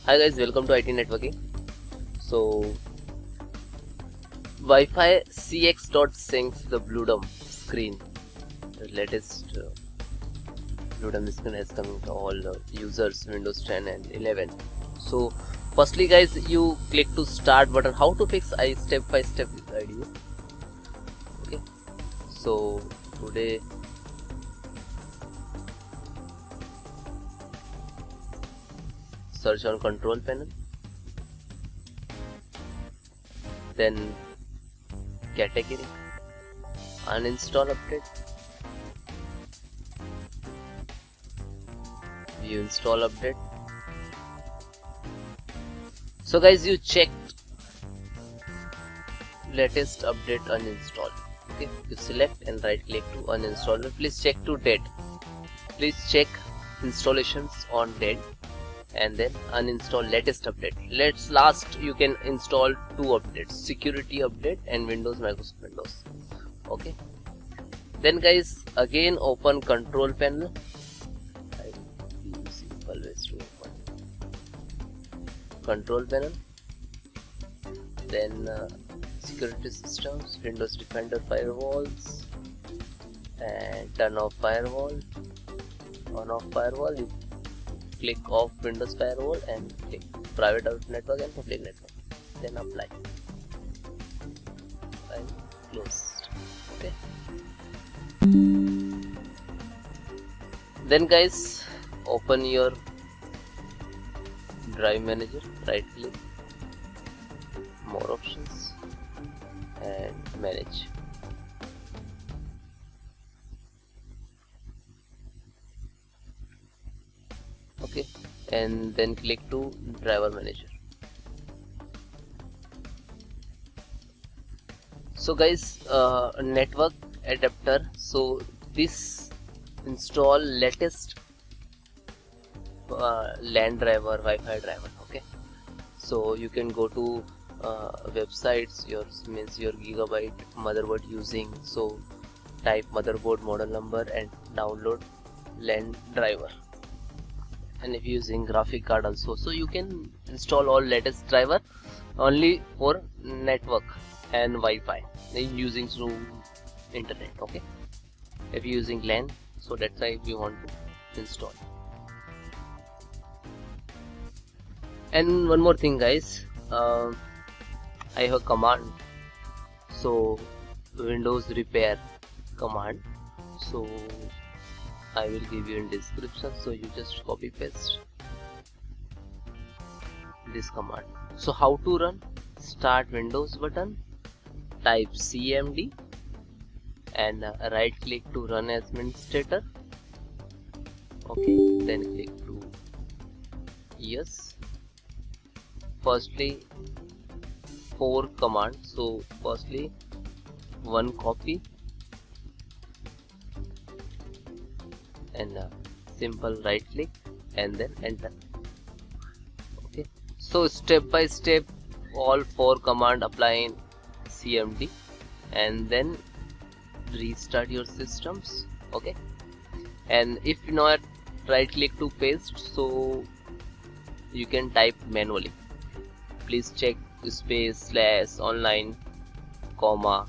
Hi guys, welcome to IT Networking. So Wificx.sys the Bluedom screen, the latest Bluedom screen has come to all users Windows 10 and 11. So firstly guys, you click to start button. How to fix? I step by step guide you. Okay, so today search on control panel, then category, uninstall update, view install update. So guys, you checked latest update uninstall. Okay, you select and right click to uninstall. Please check to date. Please check installations on date and then uninstall latest update. Last you can install two updates, security update and Microsoft Windows. Okay, then guys, again open control panel. I will use simple ways to open control panel, then security systems, Windows Defender firewalls, and turn off firewall, on off firewall. You click off Windows firewall and click private network and public network, then apply and close. Okay, then guys, open your drive manager, right click, more options and manage. Okay, and then click to driver manager. So guys, network adapter, so this install latest LAN driver, Wi-Fi driver. Okay, so you can go to websites, your gigabyte motherboard using, so type motherboard model number and download LAN driver. And if using graphic card also, so you can install all latest driver only for network and Wi-Fi using through internet. Okay, if you using LAN, so that's why we want to install. And one more thing guys, I have a command, so Windows repair command, so I will give you in description, so you just copy paste this command. So how to run? Start Windows button, type cmd and right click to run as administrator. Okay, then click to yes. Firstly 4 commands, so firstly one copy and simple right click and then enter. Okay, so step by step all 4 command apply in cmd and then restart your systems. Okay, and if not, right click to paste, so you can type manually. Please check space slash online comma,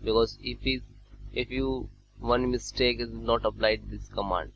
because if you one mistake is not applied this command.